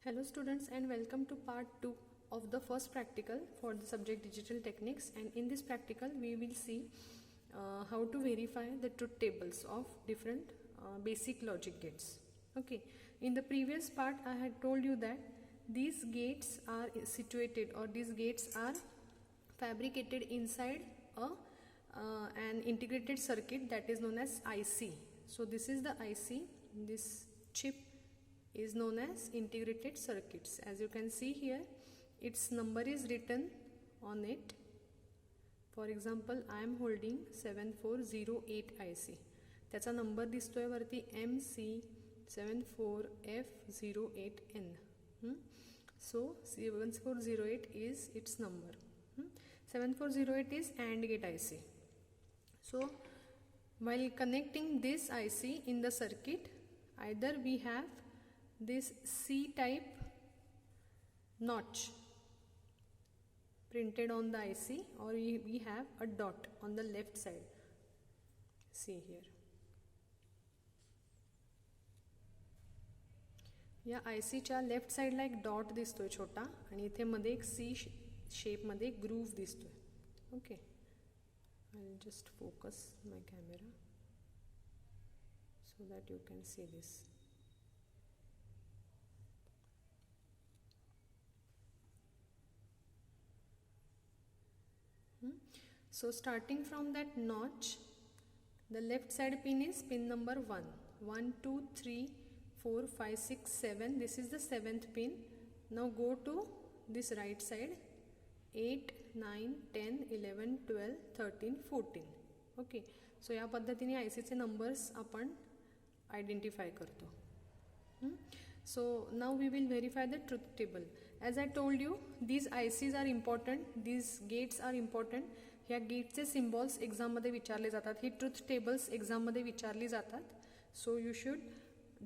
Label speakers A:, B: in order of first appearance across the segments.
A: Hello students and welcome to part 2 of the first practical for the subject digital techniques, and in this practical we will see how to verify the truth tables of different basic logic gates. Okay, in the previous part I had told you that these gates are situated, or these gates are fabricated inside an integrated circuit that is known as IC. So this is the IC, this chip is known as integrated circuits. As you can see here, its number is written on it. For example, I am holding 7408 IC. त्याचा number दिसतोय वरती MC74F08N. So 7408 is its number. 7408 is AND gate IC. So while connecting this IC in the circuit, either we have this C type notch printed on the IC, or we have a dot on the left side. See here. या IC च्या left साइडला एक dot दिसतोय छोटा, आणि इथे मध्ये एक C शेप मध्ये ग्रूव दिसतोय. Okay, I will just focus my camera so that you can see this. So starting from that notch, the left side pin is pin number 1. 1, 2, 3, 4, 5, 6, 7. This is the 7th pin. Now go to this right side. 8, 9, 10, 11, 12, 13, 14. Okay. So या पद्धतीने IC चे numbers आपण identify करतो. So now we will verify the truth table. As I told you, these ICs are important. These gates are important. ह्या गेटचे symbols एक्झाममध्ये विचारले जातात. ही ट्रुथ टेबल्स एक्झाममध्ये विचारली जातात. So you should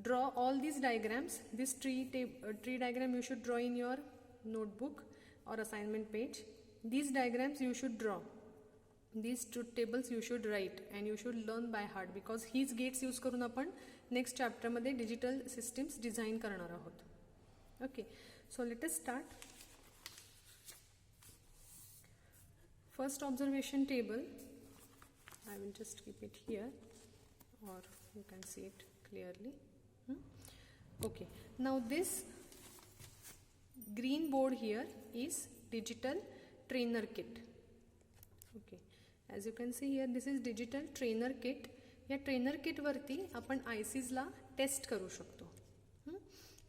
A: draw all these diagrams. This tree diagram you should draw in your notebook or assignment page. These diagrams you should draw. These truth tables you should write and you should learn by heart, because हीच gates use करून आपण next चॅप्टरमध्ये digital systems design करणार आहोत. Okay, so let us start. First observation table, I will just keep it here, or you can see it clearly. Okay, now this green board here is digital trainer kit. Okay, as you can see here, this is digital trainer kit. या trainer kit वरती आपण ICs ला taste करू शकतो.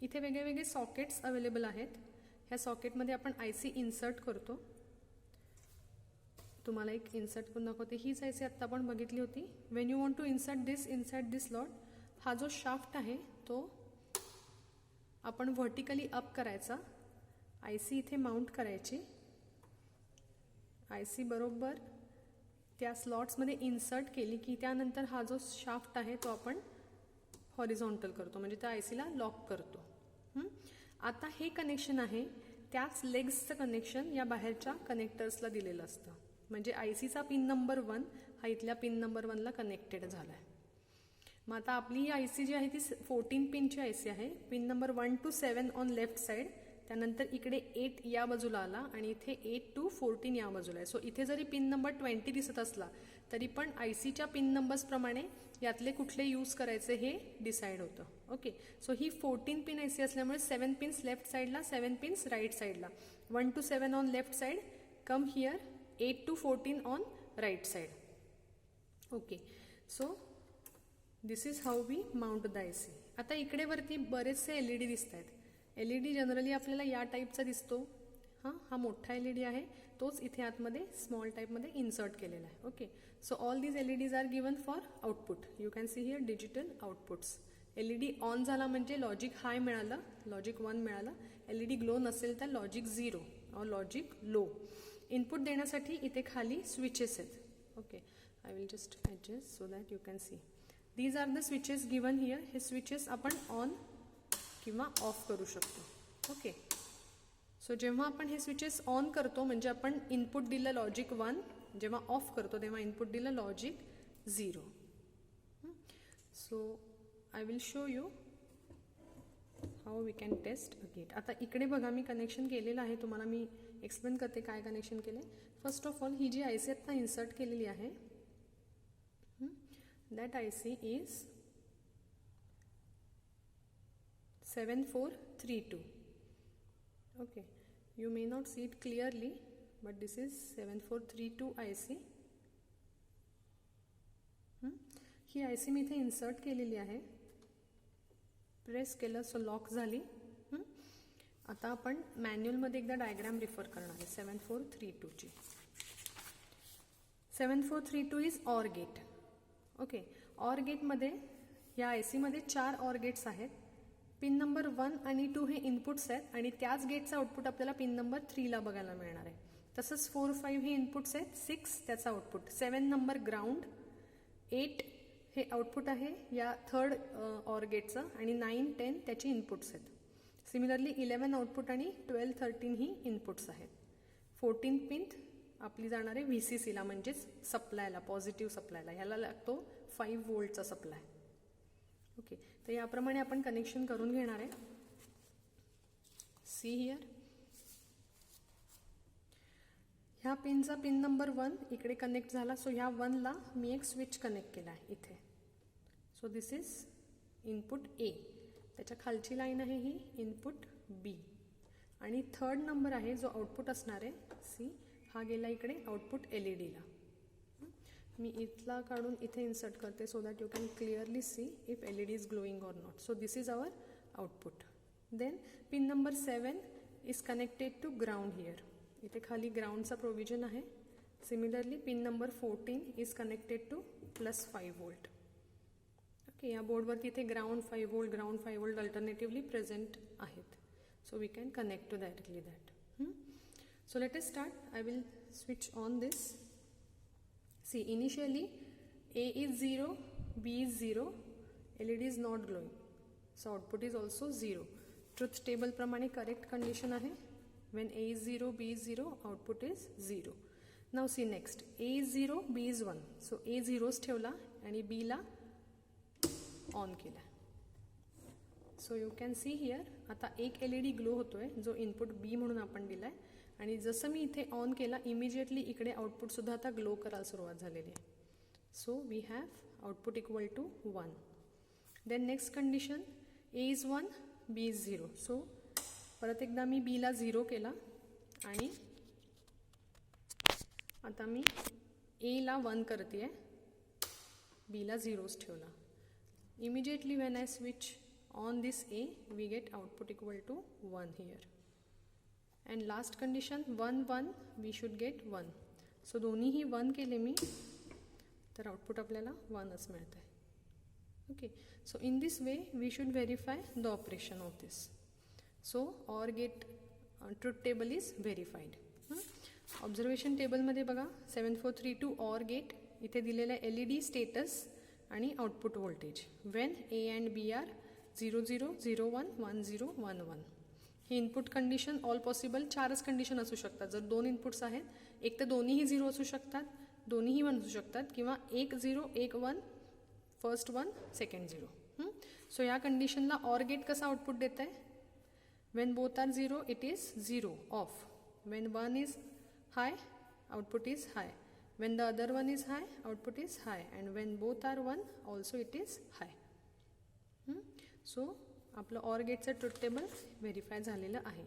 A: इथे वेगळे वेगळे sockets available आहेत. ह्या सॉकेटमध्ये आपण IC इन्सर्ट करतो. तुम्हाला एक इन्सर्ट करून दाखवते. हीच IC आत्ता आपण बघितली होती. When you want to insert this inside this slot, हा जो शाफ्ट आहे तो आपण व्हर्टिकली अप करायचा. IC इथे माउंट करायची. IC बरोबर त्या स्लॉट्समध्ये इन्सर्ट केली की त्यानंतर हा जो शाफ्ट आहे तो आपण हॉरिझॉन्टल करतो, म्हणजे त्या ICला लॉक करतो. आता हे कनेक्शन आहे त्याच लेग्सचं कनेक्शन या बाहेरच्या कनेक्टर्सला दिलेलं असतं. म्हणजे ICचा पिन नंबर 1 हा इथल्या पिन नंबर 1ला कनेक्टेड झाला आहे. मग आता आपली ही IC जी आहे ती 14 पिनची IC आहे. Pin number 1 to 7 on left side, त्यानंतर इकडे 8 या बाजूला आला, आणि इथे 8 to 14 या बाजूला आहे. सो इथे जरी पिन नंबर 20 दिसत असला तरी पण ICच्या पिन नंबर्स प्रमाणे यातले कुठले यूज करायचे हे डिसाईड होतं. ओके, सो ही 14 पिन IC असल्यामुळे 7 पिन्स लेफ्ट साईडला, 7 पिन्स राईट साईडला. 1 to 7 on left side, come here 8 to 14 on right side. Okay, so this is how we mount the IC. आता इकडे वरती बरेचसे LED दिसत आहेत. LED जनरली आपल्याला या टाईपचा दिसतो. हा मोठा LED आहे, तोच इथे आतमध्ये स्मॉल टाईपमध्ये इन्सर्ट केलेला आहे. Okay, so all these LEDs are given for output. You can see here digital outputs. LED on झाला म्हणजे लॉजिक हाय मिळालं, लॉजिक 1 मिळालं. LED ग्लो नसेल तर लॉजिक 0 और लॉजिक लो. इनपुट देण्यासाठी इथे खाली स्विचेस आहेत. Okay, I will just adjust so that you can see. These are the switches given here. हे स्विचेस आपण ऑन किंवा ऑफ करू शकतो. ओके, सो जेव्हा आपण हे स्विचेस ऑन करतो म्हणजे आपण इनपुट दिलं लॉजिक 1, जेव्हा ऑफ करतो तेव्हा इनपुट दिलं logic 0. So I will show you how we can test a gate. आता इकडे बघा मी कनेक्शन केलेलं आहे, तुम्हाला मी एक्सप्लेन करते काय कनेक्शन केलं आहे. फर्स्ट ऑफ ऑल ही जी आय सी आत्ता इन्सर्ट केलेली आहे that I C is 7432. Okay, you may not see it clearly but this is 7432 IC. ही आय सी मी इथे इन्सर्ट केलेली आहे, प्रेस केलं सो लॉक झाली. आता आपण मॅन्युअलमध्ये एकदा डायग्राम रिफर करणार आहे 7432ची. 7432 is or gate. Okay, or गेटमध्ये या आय सीमध्ये 4 ऑर गेट्स आहेत. पिन नंबर 1 आणि 2 हे इनपुट्स आहेत आणि त्याच गेटचा आउटपुट आपल्याला पिन नंबर 3ला बघायला मिळणार आहे. तसंच 4, 5 हे इनपुट्स आहेत, 6 त्याचा आउटपुट, 7 नंबर ग्राउंड, 8 हे आउटपुट आहे या थर्ड ऑर गेटचं आणि 9, 10 त्याची इनपुट्स आहेत. सिमिलरली 11 आउटपुट आणि 12, 13 ही इनपुट्स आहेत. 14 पिन आपली जाणार आहे VCCला म्हणजेच सप्लायला, पॉझिटिव्ह सप्लायला. ह्याला लागतो 5 वोल्टचा सप्लाय. ओके, तर याप्रमाणे आपण कनेक्शन करून घेणार आहे. सी हियर, ह्या पिनचा पिन नंबर 1 इकडे कनेक्ट झाला. सो ह्या 1ला मी एक स्विच कनेक्ट केला आहे इथे. So this is input A. त्याच्या खालची लाईन आहे ही इनपुट B आणि थर्ड नंबर आहे जो आउटपुट असणार आहे C. हा गेला इकडे आउटपुट LEDला. मी इथला काढून इथे इन्सर्ट करते so that you can clearly see if LED is glowing or not. So this is our output. Then pin number 7 is connected to ground here. इथे खाली ग्राउंडचा प्रोव्हिजन आहे. Similarly pin number 14 is connected to +5 volt. Okay, या बोर्डवरती इथे ground 5 volt, ground 5 volt alternatively present आहेत. So we can connect to directly that. So let us start. I will switch on this. See, initially A is 0, B is 0, LED is not glowing. So output is also 0. Truth table प्रमाणे correct condition आहे. When A is 0, B is 0, output is 0. Now see next. A is 0, B is 1. So A 0 ठेवला आणि B ला on केला. So you can see here, आता एक LED glow होतोय जो इनपुट B म्हणून आपण दिलाय आणि जसं मी इथे ऑन केला इमिजिएटली इकडे आउटपुट सुद्धा आता ग्लो करायला सुरुवात झालेली आहे. So we have output equal to 1. Then next condition, A is 1, B is 0. So परत एकदा मी B ला 0 केला आणि आता मी A ला 1 करते, B ला 0 ठेवला. Immediately when I switch on this A we get output equal to 1 here. And last condition 1, 1 we should get 1. So दोन्हीही 1 केले मी तर आउटपुट आपल्याला 1च मिळत आहे. Okay, so in this way we should verify the operation of this. So or gate truth table is verified. Observation टेबलमध्ये बघा 7432 or gate इथे दिलेलं आहे LED स्टेटस आणि output voltage when A and B are 0, 0, 0, 1, 1, 0, 1, 1. ही input condition all possible 4च condition असू शकतात. जर 2 इनपुट्स आहेत, एक तर दोन्हीही 0 असू शकतात, दोन्हीही 1 असू शकतात किंवा एक 0, एक 1, फर्स्ट 1, सेकंड 0. सो या कंडिशनला ऑर गेट कसा आउटपुट देत आहे? When both are 0 it is 0 off. When 1 is high output is high. When the other 1 is high output is high and when both are 1 also it is high. So आपलं or गेटचं truth table verify झालेलं आहे.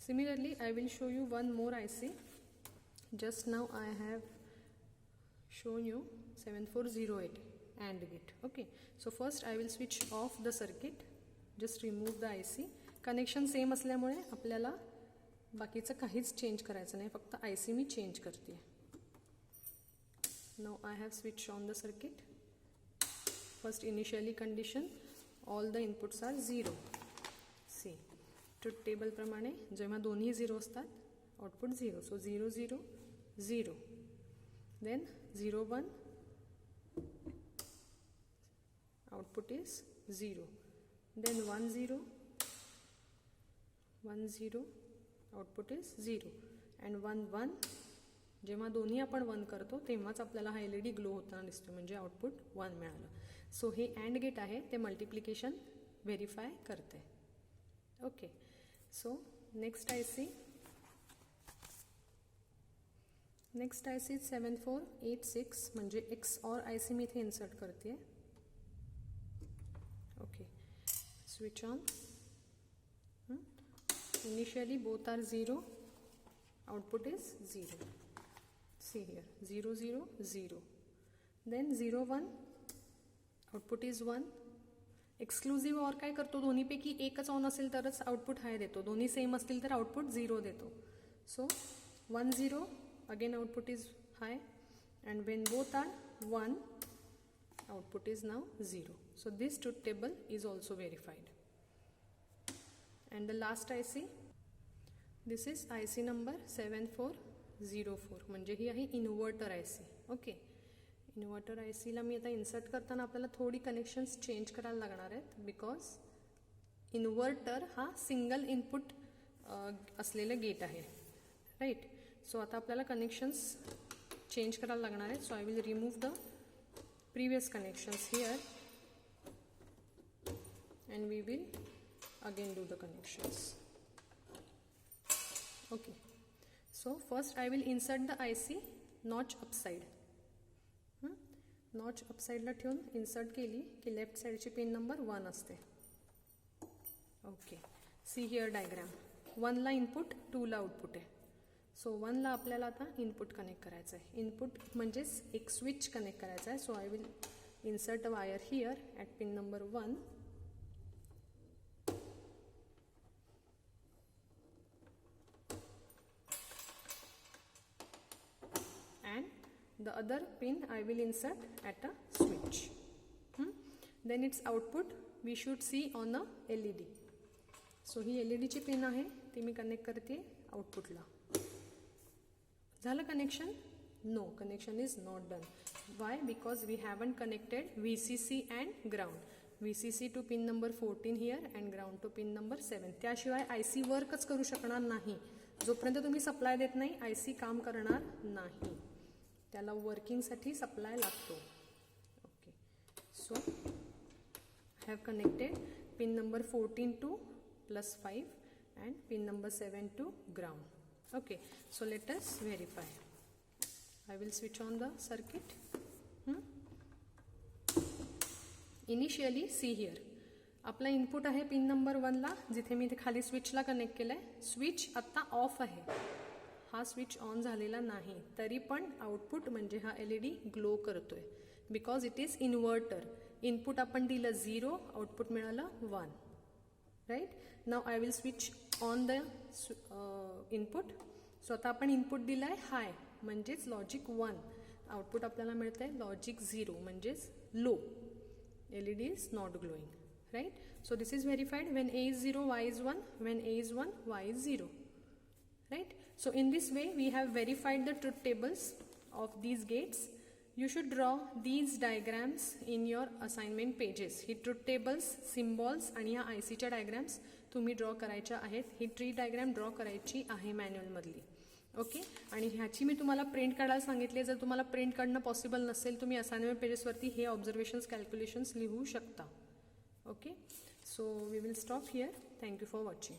A: Similarly I will show you one more I C. Just now I have shown you 7408 and gate. Okay, so first I will switch off the circuit. Just remove the I C. Connection same असल्यामुळे आपल्याला बाकीचं काहीच change करायचं नाही, फक्त I C मी change करते. Now I have switch on the circuit. First initially condition all the inputs are 0. See, truth table प्रमाणे जेव्हा दोन्ही 0 असतात output 0. So 0, 0, 0. Then 0, 1 output is 0. Then 1, 0, 1, 0 output is 0 and 1, 1. जेव्हा दोन्ही आपण 1 करतो तेव्हाच आपल्याला हा LED ग्लो होताना दिसतो, म्हणजे आउटपुट 1 मिळालं. सो हे अँड गेट आहे, ते मल्टिप्लिकेशन व्हेरीफाय करते. ओके. सो नेक्स्ट IC 7486 म्हणजे XOR IC मी इथे इन्सर्ट करते. Okay, switch on. Initially both are 0, output is 0. See here 0 0 0, then 0 1, output is 1. Exclusive or काय करतो, दोन्हीपैकी एकच ऑन असेल तरच आउटपुट हाय देतो, दोन्ही सेम असतील तर आउटपुट 0 देतो. So 1 0, again output is high, and when both are 1, output is now 0. So this truth table is also verified. And the last IC, this is IC number 7404 म्हणजे ही आहे inverter IC. Okay, inverter IC ला मी आता insert करताना आपल्याला थोडी connections change करायला लागणार आहेत, बिकॉज इन्व्हर्टर हा सिंगल इनपुट असलेलं गेट आहे, राईट. सो आता आपल्याला कनेक्शन्स चेंज करायला लागणार आहेत. So I will remove the previous connections here and we will again do the connections. Okay, so first I will insert the IC notch upside. Notch अपसाईडला ठेवून insert केली की left साईडची pin number 1 असते. Okay, see here diagram. 1ला input, 2ला output आहे. So 1ला आपल्याला आता इनपुट कनेक्ट करायचं आहे. इनपुट म्हणजेच एक स्विच कनेक्ट करायचा आहे. So I will insert a wire here at pin number 1. And the other pin I will insert at a switch. Then its output we should see on a LED. So ही LED ची पिन आहे, ती मी connect करते आउटपुटला. झालं connection? No, connection is not done. Why? Because we haven't connected VCC and ground. VCC to pin number 14 here and ground to pin number 7. त्याशिवाय IC वर्कच करू शकणार नाही. जोपर्यंत तुम्ही सप्लाय देत नाही IC काम करणार नाही, त्याला वर्किंगसाठी सप्लाय लागतो. Okay, so I have connected pin number 14 to +5 and pin number 7 to ground. Okay, so let us verify. I will switch on the circuit. Initially see here, आपला इनपुट आहे पिन नंबर 1ला, जिथे मी इथे खाली स्विचला connect केलं आहे. Switch आत्ता of आहे, हा स्विच ऑन झालेला नाही, तरी पण आउटपुट म्हणजे हा LED ग्लो करतोय, because it is inverter. Input आपण दिलं 0, आउटपुट मिळालं 1, right. Now I will switch on the input. So आता आपण इनपुट दिलं आहे हाय म्हणजेच लॉजिक 1, आउटपुट आपल्याला मिळतं आहे लॉजिक 0 म्हणजेच low. LED is not glowing, right. So this is verified. When A is 0, Y is 1, when A is 1, Y is 0, right. So in this way we have verified the truth tables of these gates. You should draw these diagrams in your assignment pages. He truth tables, symbols आणि ह्या IC च्या diagrams तुम्ही draw करायच्या आहेत. ही tree diagram draw करायची आहे मॅन्युअलमधली. Okay, आणि ह्याची मी तुम्हाला प्रिंट काढायला सांगितली. जर तुम्हाला प्रिंट काढणं पॉसिबल नसेल, तुम्ही असाइनमेंट पेजेसवरती हे ऑब्झर्वेशन्स, कॅल्क्युलेशन्स लिहू शकता. Okay, so we will stop here. Thank you for watching.